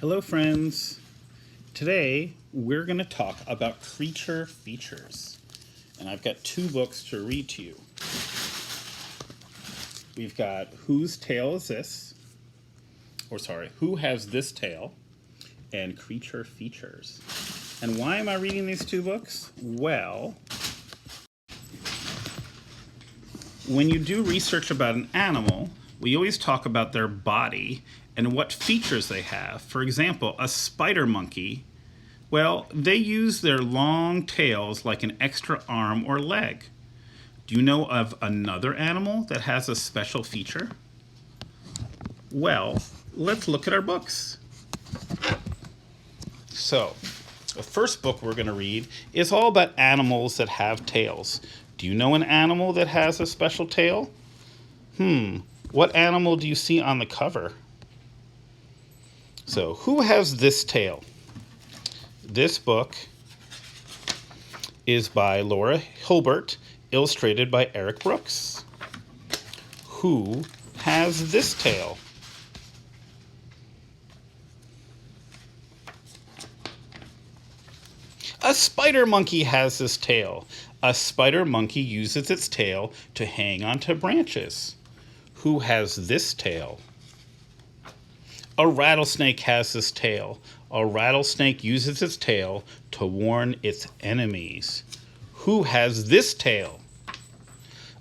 Hello, friends. Today we're going to talk about creature features. And I've got two books to read to you. We've got Whose Tale Is This? Who Has This Tale? And Creature Features. And why am I reading these two books? Well, when you do research about an animal, we always talk about their body and what features they have. For example, a spider monkey, well, they use their long tails like an extra arm or leg. Do you know of another animal that has a special feature? Well, let's look at our books. So, the first book we're going to read is all about animals that have tails. Do you know an animal that has a special tail? What animal do you see on the cover? So, who has this tail? This book is by Laura Hilbert, illustrated by Eric Brooks. Who has this tail? A spider monkey has this tail. A spider monkey uses its tail to hang onto branches. Who has this tail? A rattlesnake has this tail. A rattlesnake uses its tail to warn its enemies. Who has this tail?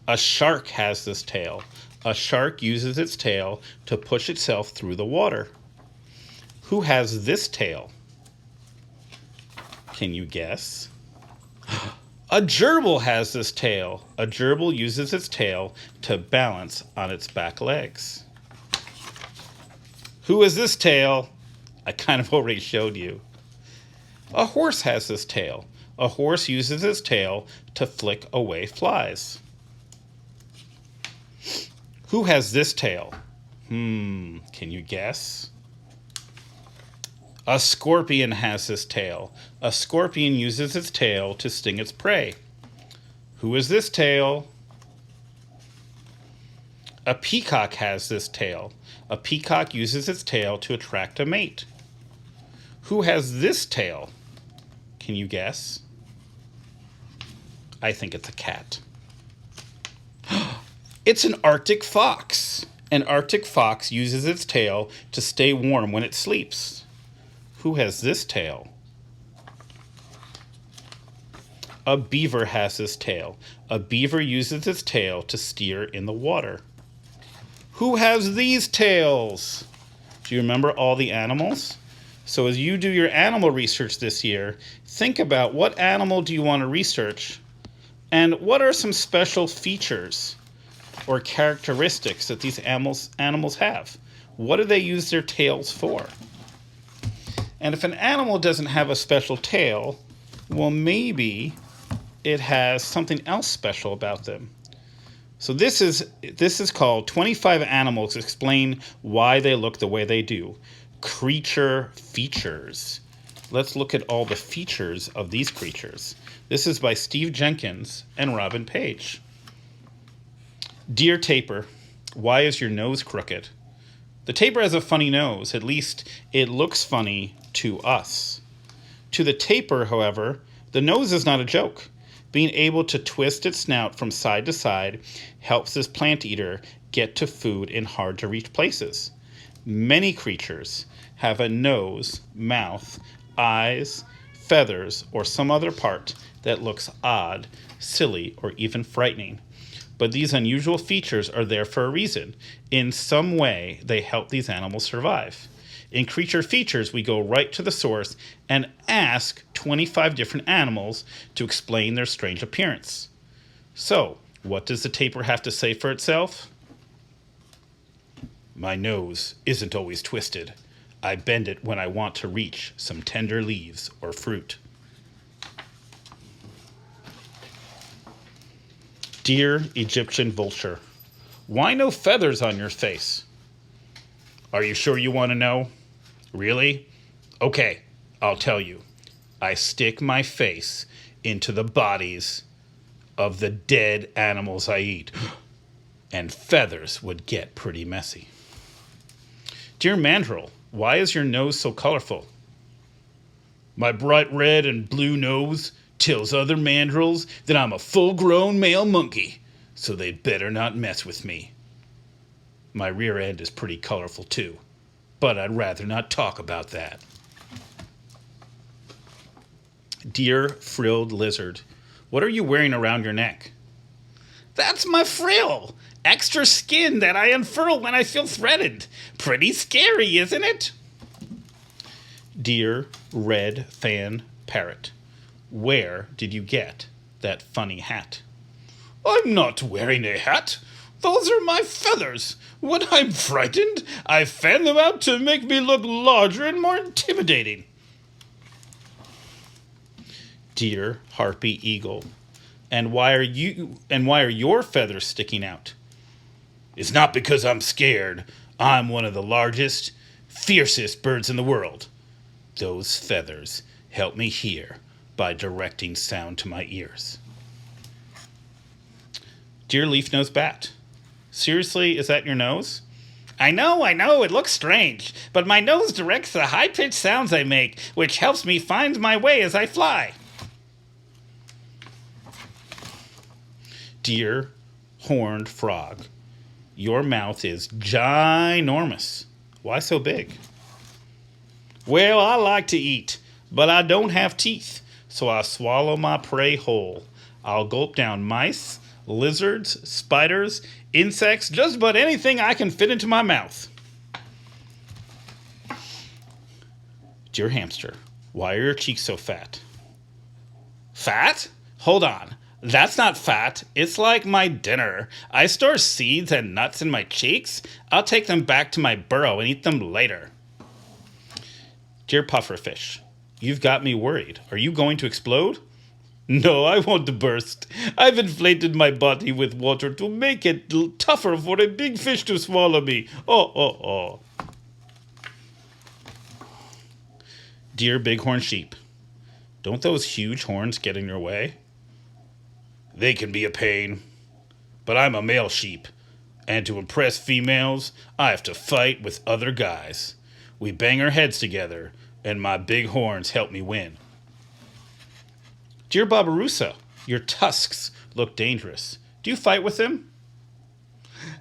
A shark has this tail. A shark uses its tail to push itself through the water. Who has this tail? Can you guess? A gerbil has this tail. A gerbil uses its tail to balance on its back legs. Who has this tail? I kind of already showed you. A horse has this tail. A horse uses its tail to flick away flies. Who has this tail? Can you guess? A scorpion has this tail. A scorpion uses its tail to sting its prey. Who is this tail? A peacock has this tail. A peacock uses its tail to attract a mate. Who has this tail? Can you guess? I think it's a cat. It's an Arctic fox. An Arctic fox uses its tail to stay warm when it sleeps. Who has this tail? A beaver has this tail. A beaver uses its tail to steer in the water. Who has these tails? Do you remember all the animals? So as you do your animal research this year, think about what animal do you want to research and what are some special features or characteristics that these animals have. What do they use their tails for? And if an animal doesn't have a special tail, well, maybe it has something else special about them. So this is called 25 Animals Explain Why They Look the Way They Do. Creature features. Let's look at all the features of these creatures. This is by Steve Jenkins and Robin Page. Dear tapir, why is your nose crooked? The tapir has a funny nose. At least it looks funny to us. To the tapir, however, the nose is not a joke. Being able to twist its snout from side to side helps this plant eater get to food in hard-to-reach places. Many creatures have a nose, mouth, eyes, feathers, or some other part that looks odd, silly, or even frightening. But these unusual features are there for a reason. In some way, they help these animals survive. In Creature Features, we go right to the source and ask 25 different animals to explain their strange appearance. So, what does the tapir have to say for itself? My nose isn't always twisted. I bend it when I want to reach some tender leaves or fruit. Dear Egyptian vulture, why no feathers on your face? Are you sure you want to know? Really? Okay, I'll tell you. I stick my face into the bodies of the dead animals I eat, and feathers would get pretty messy. Dear Mandrill, Why is your nose so colorful? My bright red and blue nose tells other mandrills that I'm a full-grown male monkey, so they'd better not mess with me. My rear end is pretty colorful too, but I'd rather not talk about that. Dear frilled lizard, what are you wearing around your neck? That's my frill! Extra skin that I unfurl when I feel threatened. Pretty scary, isn't it? Dear red fan parrot, where did you get that funny hat? I'm not wearing a hat. Those are my feathers. When I'm frightened, I fan them out to make me look larger and more intimidating. Dear harpy eagle, and why are your feathers sticking out? It's not because I'm scared. I'm one of the largest, fiercest birds in the world. Those feathers help me hear by directing sound to my ears. Dear leaf-nosed bat, seriously, is that your nose? I know, it looks strange, but my nose directs the high-pitched sounds I make, which helps me find my way as I fly. Dear horned frog, your mouth is ginormous. Why so big? Well, I like to eat, but I don't have teeth, so I swallow my prey whole. I'll gulp down mice, lizards, spiders, insects, just about anything I can fit into my mouth. Dear hamster, why are your cheeks so fat? Fat? Hold on. That's not fat. It's like my dinner. I store seeds and nuts in my cheeks. I'll take them back to my burrow and eat them later. Dear pufferfish, you've got me worried. Are you going to explode? No, I won't burst. I've inflated my body with water to make it tougher for a big fish to swallow me. Oh. Dear bighorn sheep, don't those huge horns get in your way? They can be a pain, but I'm a male sheep, and to impress females, I have to fight with other guys. We bang our heads together, and my big horns help me win. Dear Babirusa, your tusks look dangerous. Do you fight with them?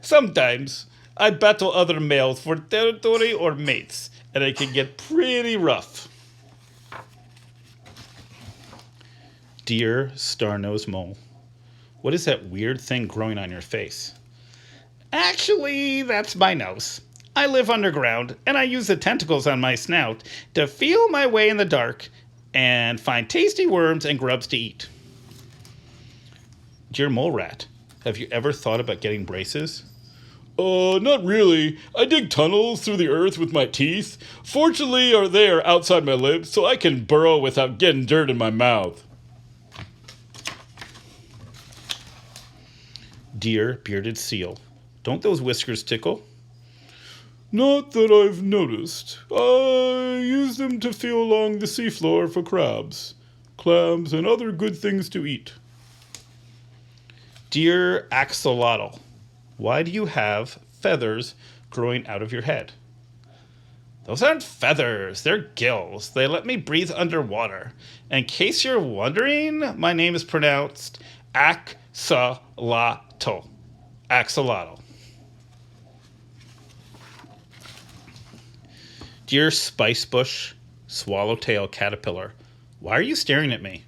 Sometimes. I battle other males for territory or mates, and it can get pretty rough. Dear star-nosed mole, what is that weird thing growing on your face? Actually, that's my nose. I live underground, and I use the tentacles on my snout to feel my way in the dark and find tasty worms and grubs to eat. Dear mole rat, have you ever thought about getting braces? Not really. I dig tunnels through the earth with my teeth. Fortunately, they are outside my lips, so I can burrow without getting dirt in my mouth. Dear bearded seal, don't those whiskers tickle? Not that I've noticed. I use them to feel along the seafloor for crabs, clams, and other good things to eat. Dear axolotl, why do you have feathers growing out of your head? Those aren't feathers, they're gills. They let me breathe underwater. In case you're wondering, my name is pronounced axolotl. Axolotl. Dear spicebush swallowtail caterpillar, why are you staring at me?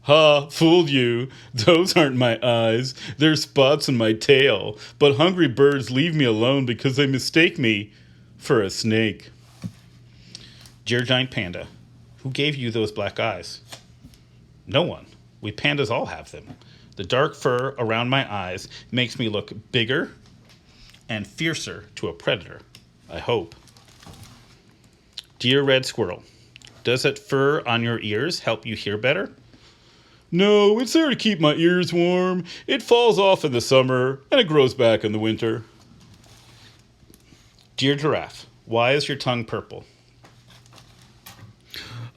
Ha, fooled you. Those aren't my eyes. They're spots in my tail. But hungry birds leave me alone because they mistake me for a snake. Dear giant panda, who gave you those black eyes? No one. We pandas all have them. The dark fur around my eyes makes me look bigger and fiercer to a predator, I hope. Dear red squirrel, does that fur on your ears help you hear better? No, it's there to keep my ears warm. It falls off in the summer, and it grows back in the winter. Dear giraffe, why is your tongue purple?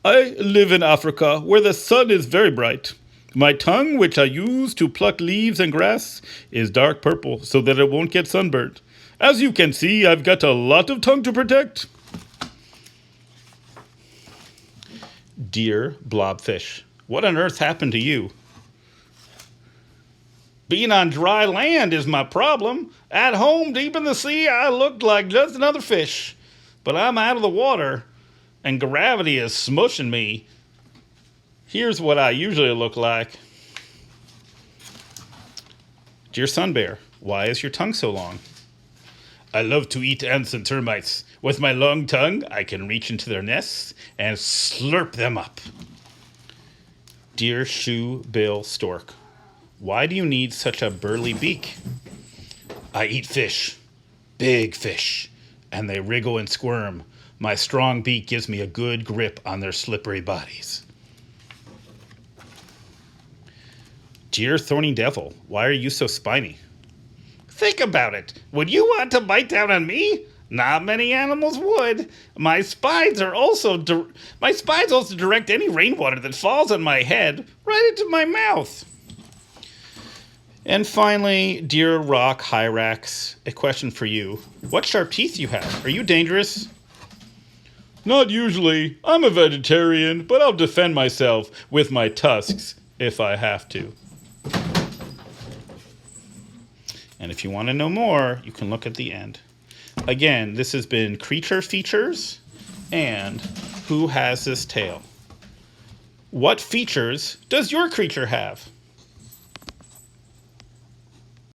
I live in Africa, where the sun is very bright. My tongue, which I use to pluck leaves and grass, is dark purple so that it won't get sunburned. As you can see, I've got a lot of tongue to protect. Dear blobfish, what on earth happened to you? Being on dry land is my problem. At home, deep in the sea, I looked like just another fish. But I'm out of the water, and gravity is smushing me. Here's what I usually look like. Dear sun bear, why is your tongue so long? I love to eat ants and termites. With my long tongue, I can reach into their nests and slurp them up. Dear shoe-bill stork, why do you need such a burly beak? I eat fish, big fish, and they wriggle and squirm. My strong beak gives me a good grip on their slippery bodies. Dear thorny devil, why are you so spiny? Think about it. Would you want to bite down on me? Not many animals would. My spines also direct any rainwater that falls on my head right into my mouth. And finally, dear rock hyrax, a question for you. What sharp teeth you have? Are you dangerous? Not usually. I'm a vegetarian, but I'll defend myself with my tusks if I have to. And if you want to know more, you can look at the end. Again, this has been Creature Features and Who Has This Tail? What features does your creature have?